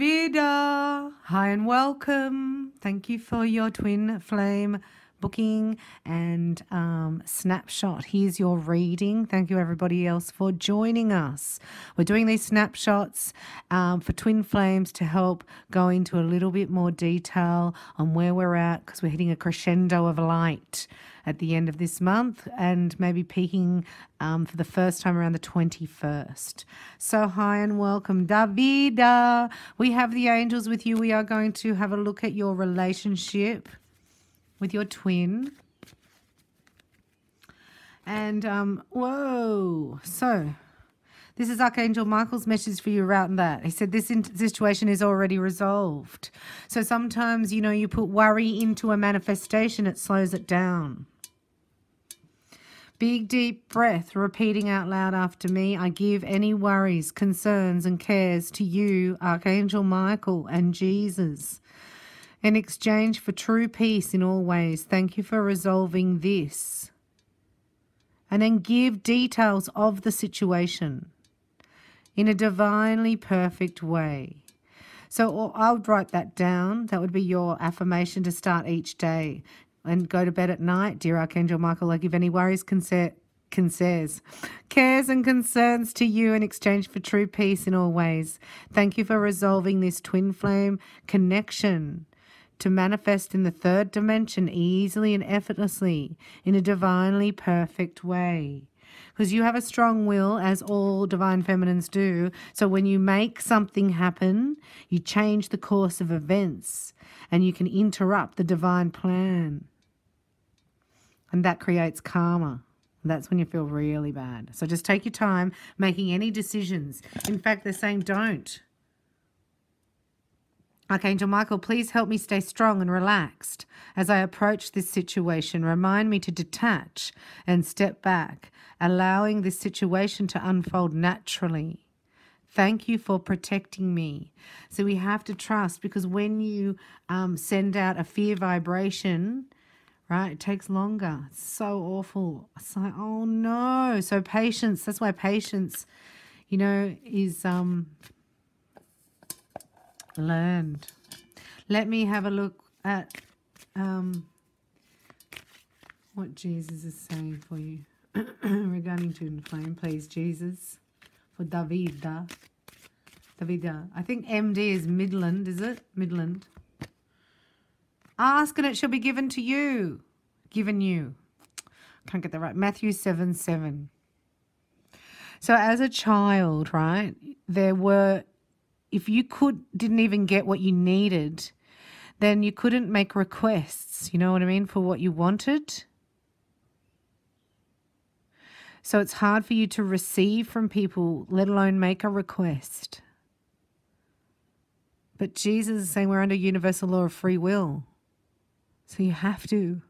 VIDA. Hi and welcome. Thank you for your twin flame booking and snapshot. Here's your reading. Thank you everybody else for joining us. We're doing these snapshots for twin flames to help go into a little bit more detail on where we're at, because we're hitting a crescendo of light at the end of this month and maybe peaking for the first time around the 21st. So hi and welcome, Davida. We have the angels with you. We are going to have a look at your relationship with your twin. And whoa, so this is Archangel Michael's message for you around that. He said this situation is already resolved. So sometimes, you know, you put worry into a manifestation, it slows it down. Big, deep breath, repeating out loud after me. I give any worries, concerns, and cares to you, Archangel Michael and Jesus. In exchange for true peace in all ways, thank you for resolving this. And then give details of the situation in a divinely perfect way. So I would write that down. That would be your affirmation to start each day. And go to bed at night. Dear Archangel Michael, I give any worries, cares and concerns to you in exchange for true peace in all ways. Thank you for resolving this twin flame connection to manifest in the third dimension easily and effortlessly in a divinely perfect way. Because you have a strong will, as all divine feminines do. So when you make something happen, you change the course of events and you can interrupt the divine plan. And that creates karma. And that's when you feel really bad. So just take your time making any decisions. In fact, they're saying don't. Archangel Michael, please help me stay strong and relaxed as I approach this situation. Remind me to detach and step back, allowing this situation to unfold naturally. Thank you for protecting me. So we have to trust, because when you send out a fear vibration, right, it takes longer. It's so awful. It's like, oh no. So patience, that's why patience, you know, is learned. Let me have a look at what Jesus is saying for you regarding twin flame, please, Jesus. For Davida. I think MD is Midland, is it? Midland. Ask and it shall be given to you. Given you. Can't get that right. Matthew 7:7. So as a child, right, there were, if you didn't even get what you needed, then you couldn't make requests, you know what I mean, for what you wanted. So it's hard for you to receive from people, let alone make a request. But Jesus is saying we're under universal law of free will. So you have to.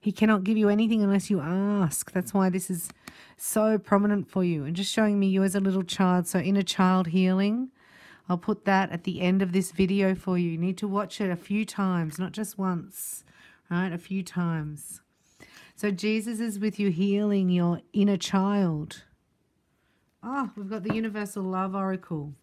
He cannot give you anything unless you ask. That's why this is so prominent for you. And just showing me you as a little child. So inner child healing, I'll put that at the end of this video for you. You need to watch it a few times, not just once, right? A few times. So Jesus is with you healing your inner child. Oh, we've got the Universal Love Oracle.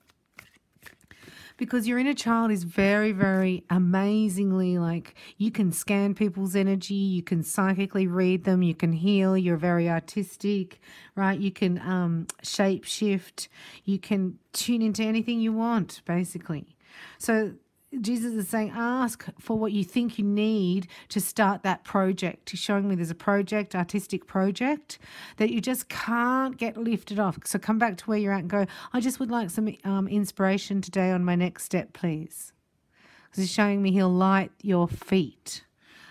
Because your inner child is very, very amazingly, like, you can scan people's energy, you can psychically read them, you can heal, you're very artistic, right? You can shape shift, you can tune into anything you want, basically. So Jesus is saying, ask for what you think you need to start that project. He's showing me there's a project, artistic project, that you just can't get lifted off. So come back to where you're at and go, I just would like some inspiration today on my next step, please. Because he's showing me he'll light your feet.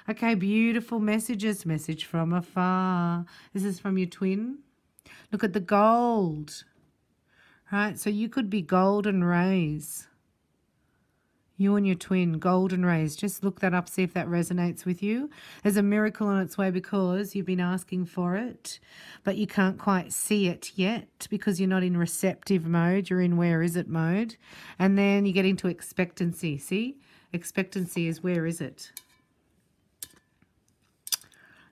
Okay, beautiful messages. Message from afar. This is from your twin. Look at the gold. Right, so you could be golden rays. You and your twin, golden rays. Just look that up, see if that resonates with you. There's a miracle on its way because you've been asking for it, but you can't quite see it yet because you're not in receptive mode. You're in where is it mode. And then you get into expectancy. See? Expectancy is where is it?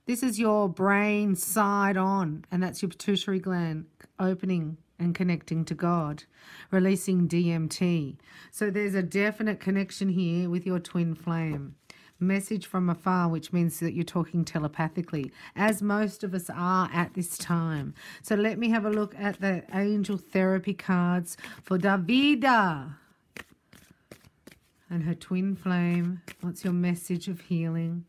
This is your brain side on, and that's your pituitary gland opening. and connecting to God, releasing DMT. So there's a definite connection here with your twin flame. Message from afar, which means that you're talking telepathically, as most of us are at this time. So let me have a look at the angel therapy cards for VIDA and her twin flame. What's your message of healing?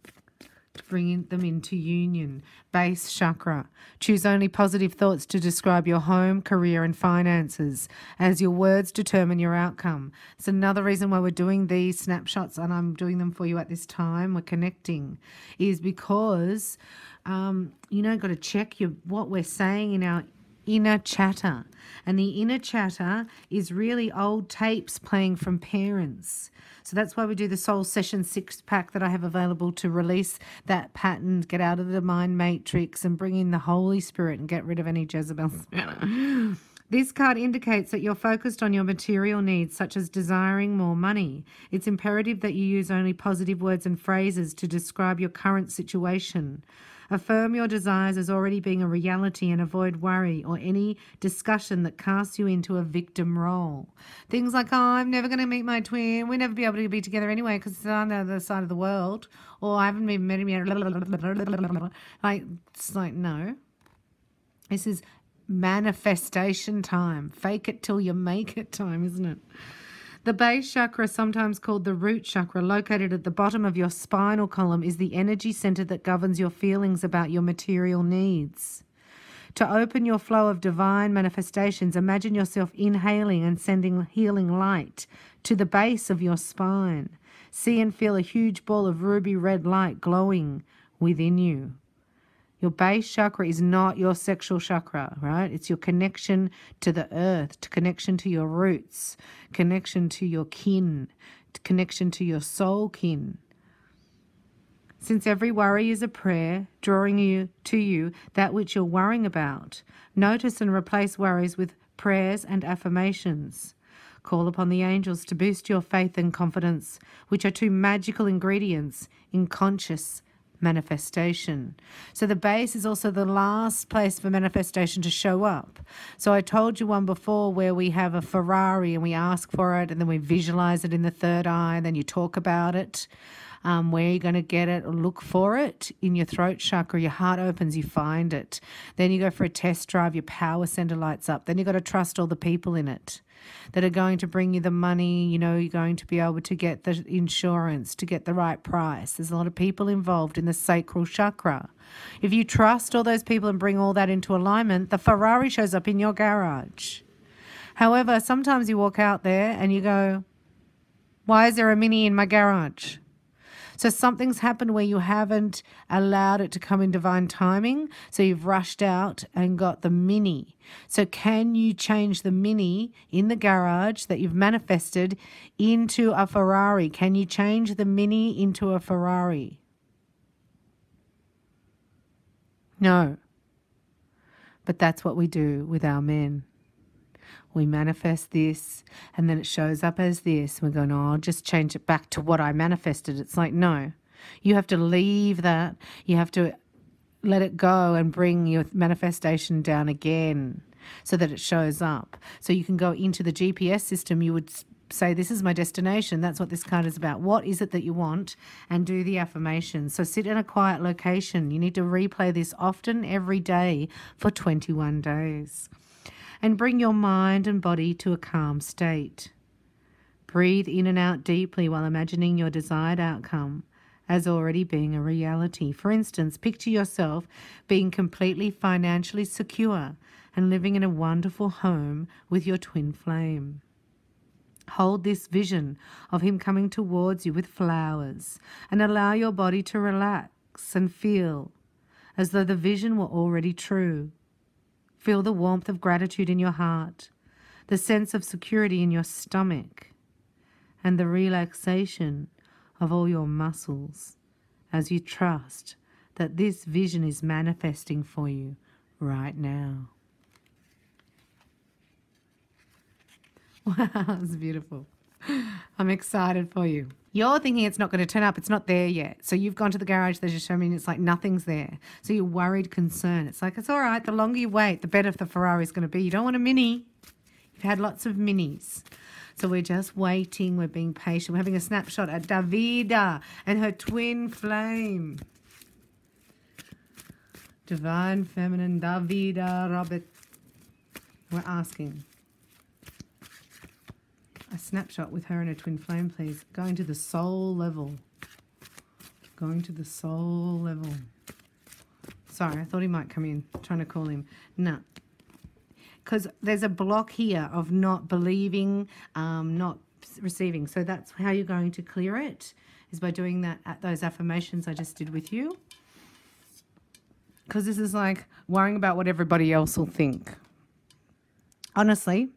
Bringing them into union. Base chakra. Choose only positive thoughts to describe your home, career and finances, as your words determine your outcome. It's another reason why we're doing these snapshots, and I'm doing them for you at this time. We're connecting is because got to check what we're saying in our inner chatter. And the inner chatter is really old tapes playing from parents. So that's why we do the Soul Session 6-pack that I have available to release that pattern, get out of the mind matrix and bring in the Holy Spirit and get rid of any Jezebels. This card indicates that you're focused on your material needs, such as desiring more money. It's imperative that you use only positive words and phrases to describe your current situation. Affirm your desires as already being a reality and avoid worry or any discussion that casts you into a victim role. Things like, oh, I'm never going to meet my twin. We'll never be able to be together anyway because it's on the other side of the world. Or I haven't even met him yet. It's like, no. This is manifestation time. Fake it till you make it time, isn't it? The base chakra, sometimes called the root chakra, located at the bottom of your spinal column, is the energy center that governs your feelings about your material needs. To open your flow of divine manifestations, imagine yourself inhaling and sending healing light to the base of your spine. See and feel a huge ball of ruby red light glowing within you. Your base chakra is not your sexual chakra, right? It's your connection to the earth, to connection to your roots, connection to your kin, connection to your soul kin. Since every worry is a prayer, drawing you to you that which you're worrying about, notice and replace worries with prayers and affirmations. Call upon the angels to boost your faith and confidence, which are two magical ingredients in conscious manifestation. So the base is also the last place for manifestation to show up. So I told you one before where we have a Ferrari and we ask for it and then we visualize it in the third eye and then you talk about it. Where you're going to get it or look for it in your throat chakra, your heart opens, you find it. Then you go for a test drive, your power center lights up. Then you've got to trust all the people in it that are going to bring you the money. You're going to be able to get the insurance, to get the right price. There's a lot of people involved in the sacral chakra. If you trust all those people and bring all that into alignment, the Ferrari shows up in your garage. However, sometimes you walk out there and you go, why is there a Mini in my garage? So something's happened where you haven't allowed it to come in divine timing. So you've rushed out and got the Mini. So can you change the Mini in the garage that you've manifested into a Ferrari? Can you change the Mini into a Ferrari? No. But that's what we do with our men. We manifest this and then it shows up as this. We're going, oh, I'll just change it back to what I manifested. It's like, no, you have to leave that. You have to let it go and bring your manifestation down again so that it shows up. So you can go into the GPS system. You would say, this is my destination. That's what this card is about. What is it that you want? And do the affirmation. So sit in a quiet location. You need to replay this often every day for 21 days. And bring your mind and body to a calm state. Breathe in and out deeply while imagining your desired outcome as already being a reality. For instance, picture yourself being completely financially secure and living in a wonderful home with your twin flame. Hold this vision of him coming towards you with flowers and allow your body to relax and feel as though the vision were already true. Feel the warmth of gratitude in your heart, the sense of security in your stomach, and the relaxation of all your muscles as you trust that this vision is manifesting for you right now. Wow, it's beautiful. I'm excited for you. You're thinking it's not going to turn up. It's not there yet. So you've gone to the garage. They just show me and it's like nothing's there. So you're worried, concerned. It's like, it's all right. The longer you wait, the better the Ferrari's going to be. You don't want a Mini. You've had lots of Minis. So we're just waiting. We're being patient. We're having a snapshot at VIDA and her twin flame. Divine Feminine, VIDA, Robert. We're asking. A snapshot with her and her twin flame, please. Going to the soul level. Going to the soul level. Sorry, I thought he might come in. Trying to call him. No. Because there's a block here of not believing, not receiving. So that's how you're going to clear it, is by doing that at those affirmations I just did with you. Because this is like worrying about what everybody else will think. Honestly,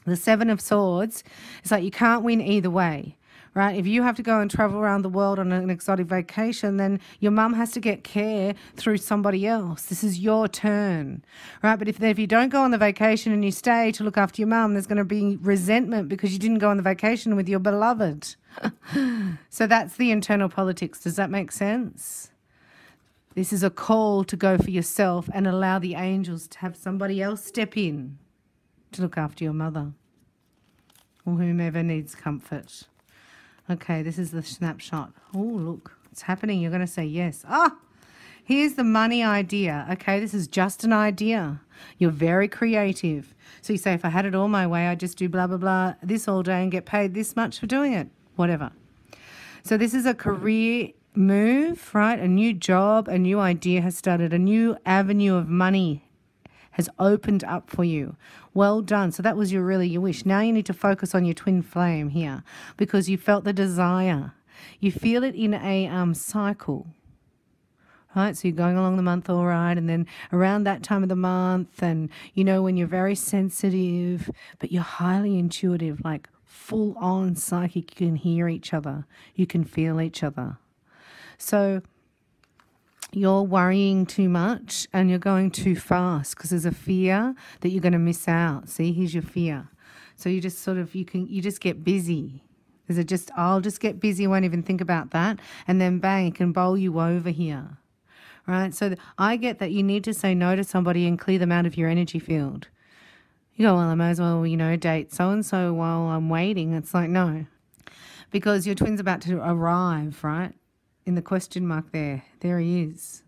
the Seven of Swords, it's like you can't win either way, right? If you have to go and travel around the world on an exotic vacation, then your mum has to get care through somebody else. This is your turn, right? But if you don't go on the vacation and you stay to look after your mum, there's going to be resentment because you didn't go on the vacation with your beloved. So that's the internal politics. Does that make sense? This is a call to go for yourself and allow the angels to have somebody else step in to look after your mother or whomever needs comfort. Okay, this is the snapshot. Oh, look, it's happening. You're going to say yes. Here's the money idea. Okay, this is just an idea. You're very creative. So you say, if I had it all my way, I'd just do blah, blah, blah this all day and get paid this much for doing it. Whatever. So this is a career move, right? A new job, a new idea has started. A new avenue of money has opened up for you. Well done. So that was your wish. Now you need to focus on your twin flame here because you felt the desire. You feel it in a cycle, right? So you're going along the month all right, and then around that time of the month, and you know when you're very sensitive, but you're highly intuitive, like full on psychic, you can hear each other, you can feel each other. So you're worrying too much and you're going too fast because there's a fear that you're going to miss out. See, here's your fear. So you just sort of, you just get busy. I'll just get busy, won't even think about that. And then bang, it can bowl you over here. Right? So I get that you need to say no to somebody and clear them out of your energy field. You go, well, I might as well, date so-and-so while I'm waiting. It's like, no. Because your twin's about to arrive, right? In the question mark there he is.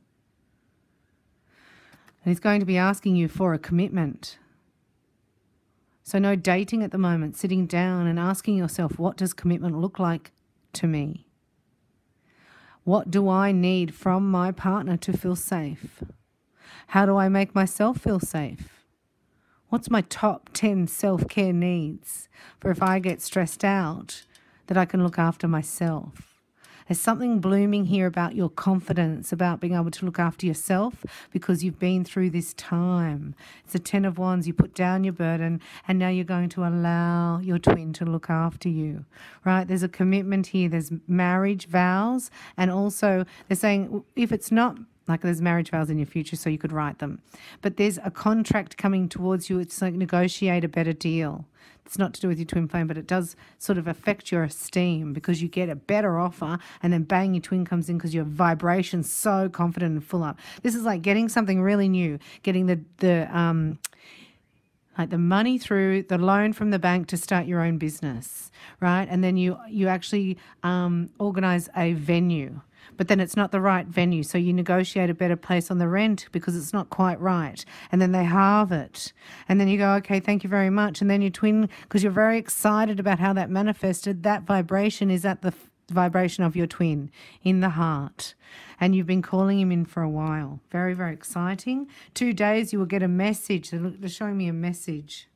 And he's going to be asking you for a commitment. So no dating at the moment, sitting down and asking yourself, what does commitment look like to me? What do I need from my partner to feel safe? How do I make myself feel safe? What's my top 10 self-care needs for if I get stressed out that I can look after myself? There's something blooming here about your confidence, about being able to look after yourself because you've been through this time. It's the 10 of Wands. You put down your burden and now you're going to allow your twin to look after you, right? There's a commitment here. There's marriage vows, and also they're saying if it's not, like there's marriage vows in your future, so you could write them. But there's a contract coming towards you. It's like negotiate a better deal. It's not to do with your twin flame, but it does sort of affect your esteem because you get a better offer and then bang, your twin comes in because your vibration's so confident and full up. This is like getting something really new, getting the money through, the loan from the bank to start your own business, right? And then you actually organize a venue. But then it's not the right venue, so you negotiate a better place on the rent because it's not quite right. And then they halve it. And then you go, okay, thank you very much. And then your twin, because you're very excited about how that manifested, that vibration is at the vibration of your twin in the heart. And you've been calling him in for a while. Very, very exciting. 2 days you will get a message. They're showing me a message.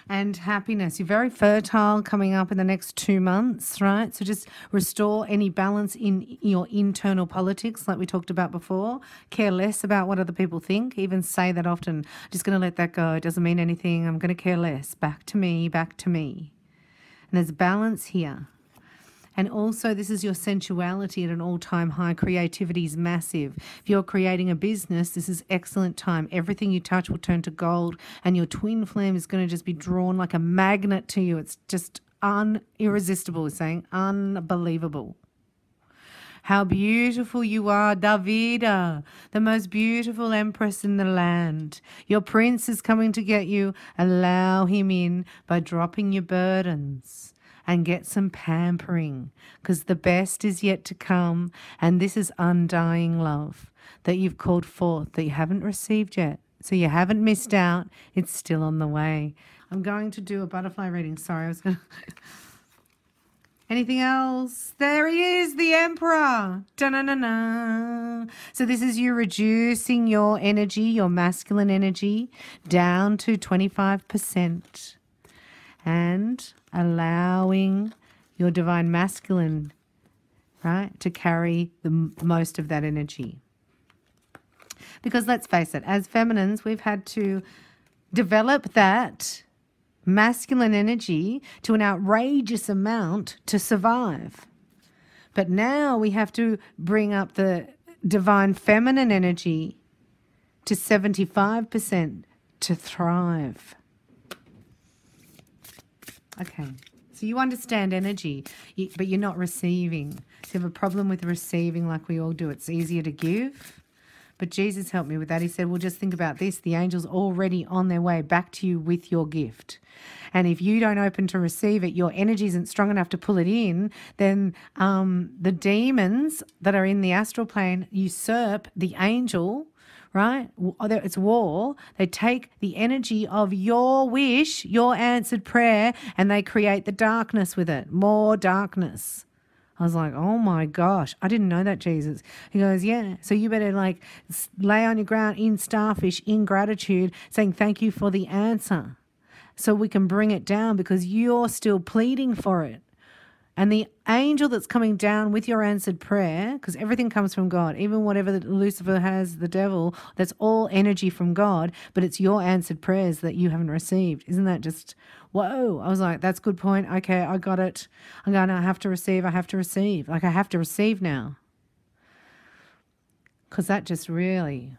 And happiness. You're very fertile coming up in the next 2 months, right? So just restore any balance in your internal politics like we talked about before. Care less about what other people think. Even say that often. Just going to let that go. It doesn't mean anything. I'm going to care less. Back to me, back to me. And there's balance here. And also, this is your sensuality at an all-time high. Creativity is massive. If you're creating a business, this is excellent time. Everything you touch will turn to gold, and your twin flame is going to just be drawn like a magnet to you. It's just irresistible, it's saying. Unbelievable. How beautiful you are, VIDA, the most beautiful empress in the land. Your prince is coming to get you. Allow him in by dropping your burdens and get some pampering, because the best is yet to come, and this is undying love that you've called forth that you haven't received yet. So you haven't missed out. It's still on the way. I'm going to do a butterfly reading. Sorry, I was going to... Anything else? There he is, the Emperor. Da-na-na-na. So this is you reducing your energy, your masculine energy, down to 25%. And allowing your divine masculine, right, to carry the most of that energy. Because let's face it, as feminines, we've had to develop that masculine energy to an outrageous amount to survive. But now we have to bring up the divine feminine energy to 75% to thrive. Okay, so you understand energy, but you're not receiving. So you have a problem with receiving like we all do. It's easier to give. But Jesus helped me with that. He said, well, just think about this. The angel's already on their way back to you with your gift. And if you don't open to receive it, your energy isn't strong enough to pull it in, then the demons that are in the astral plane usurp the angel, right? It's war. They take the energy of your wish, your answered prayer, and they create the darkness with it, more darkness. I was like, oh my gosh, I didn't know that, Jesus. He goes, yeah, so you better like lay on your ground in starfish, in gratitude, saying thank you for the answer so we can bring it down, because you're still pleading for it. And the angel that's coming down with your answered prayer, because everything comes from God, even whatever that Lucifer has, the devil, that's all energy from God, but it's your answered prayers that you haven't received. Isn't that just, whoa? I was like, that's a good point. Okay, I got it. I'm going to have to receive. I have to receive. Like I have to receive now. Because that just really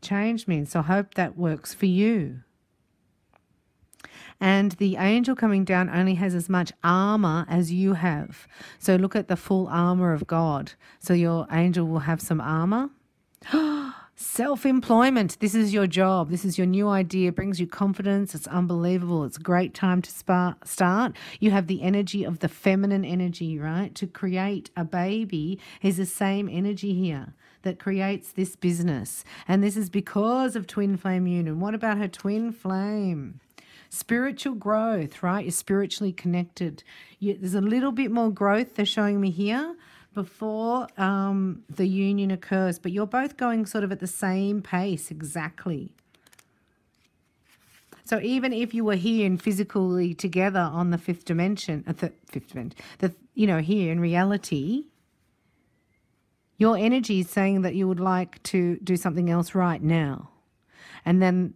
changed me. So I hope that works for you. And the angel coming down only has as much armor as you have. So look at the full armor of God. So your angel will have some armor. Self-employment. This is your job. This is your new idea. It brings you confidence. It's unbelievable. It's a great time to start. You have the energy of the feminine energy, right? To create a baby is the same energy here that creates this business. And this is because of twin flame union. What about her twin flame? Spiritual growth, right? You're spiritually connected. There's a little bit more growth they're showing me here before the union occurs, but you're both going sort of at the same pace exactly. So even if you were here and physically together on the fifth dimension, here in reality, your energy is saying that you would like to do something else right now. And then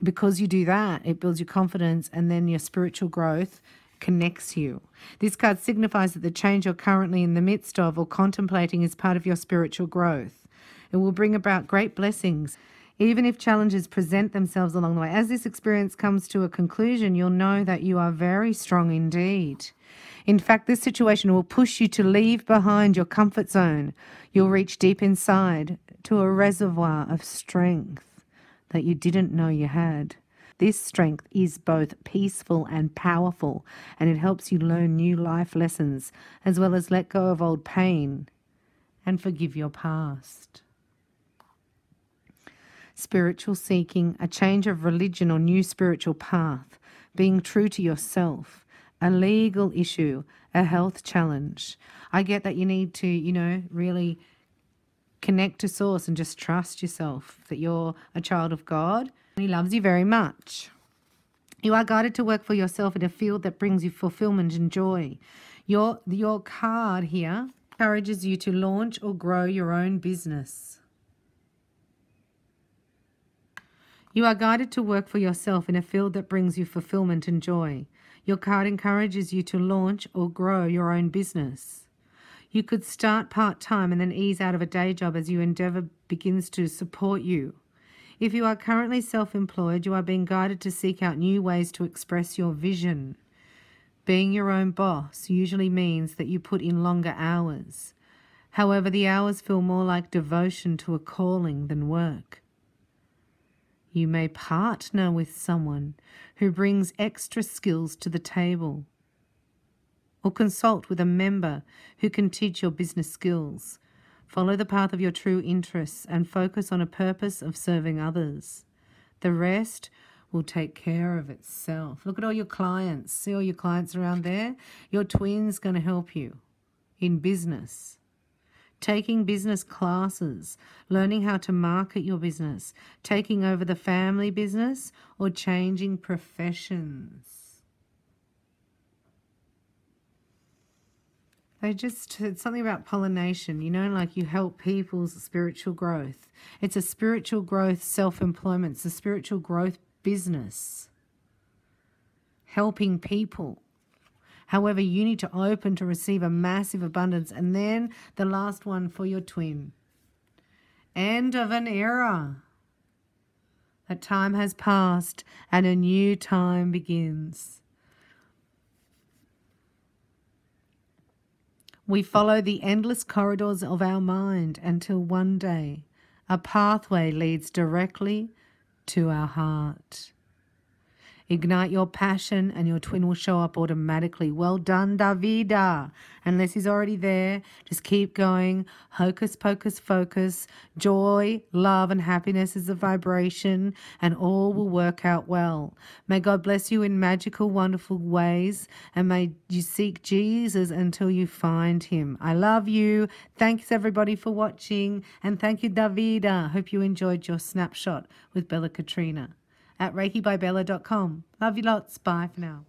because you do that, it builds your confidence, and then your spiritual growth connects you. This card signifies that the change you're currently in the midst of or contemplating is part of your spiritual growth. It will bring about great blessings, even if challenges present themselves along the way. As this experience comes to a conclusion, you'll know that you are very strong indeed. In fact, this situation will push you to leave behind your comfort zone. You'll reach deep inside to a reservoir of strength that you didn't know you had. This strength is both peaceful and powerful, and it helps you learn new life lessons, as well as let go of old pain and forgive your past. Spiritual seeking, a change of religion or new spiritual path, being true to yourself, a legal issue, a health challenge. I get that you need to, really connect to source and just trust yourself that you're a child of God and he loves you very much. You are guided to work for yourself in a field that brings you fulfillment and joy. Your card here encourages you to launch or grow your own business. You are guided to work for yourself in a field that brings you fulfillment and joy. Your card encourages you to launch or grow your own business. You could start part-time and then ease out of a day job as your endeavor begins to support you. If you are currently self-employed, you are being guided to seek out new ways to express your vision. Being your own boss usually means that you put in longer hours. However, the hours feel more like devotion to a calling than work. You may partner with someone who brings extra skills to the table, or consult with a member who can teach your business skills. Follow the path of your true interests and focus on a purpose of serving others. The rest will take care of itself. Look at all your clients. See all your clients around there? Your twin's going to help you in business. Taking business classes, learning how to market your business, taking over the family business, or changing professions. It's something about pollination, you know, like you help people's spiritual growth. It's a spiritual growth self-employment. It's a spiritual growth business. Helping people. However, you need to open to receive a massive abundance. And then the last one for your twin. End of an era. A time has passed and a new time begins. We follow the endless corridors of our mind until one day a pathway leads directly to our heart. Ignite your passion and your twin will show up automatically. Well done, VIDA. Unless he's already there, just keep going. Hocus pocus focus. Joy, love, and happiness is a vibration, and all will work out well. May God bless you in magical, wonderful ways, and may you seek Jesus until you find him. I love you. Thanks, everybody, for watching, and thank you, VIDA. Hope you enjoyed your snapshot with Bella Katrina at ReikiByBella.com. Love you lots. Bye for now.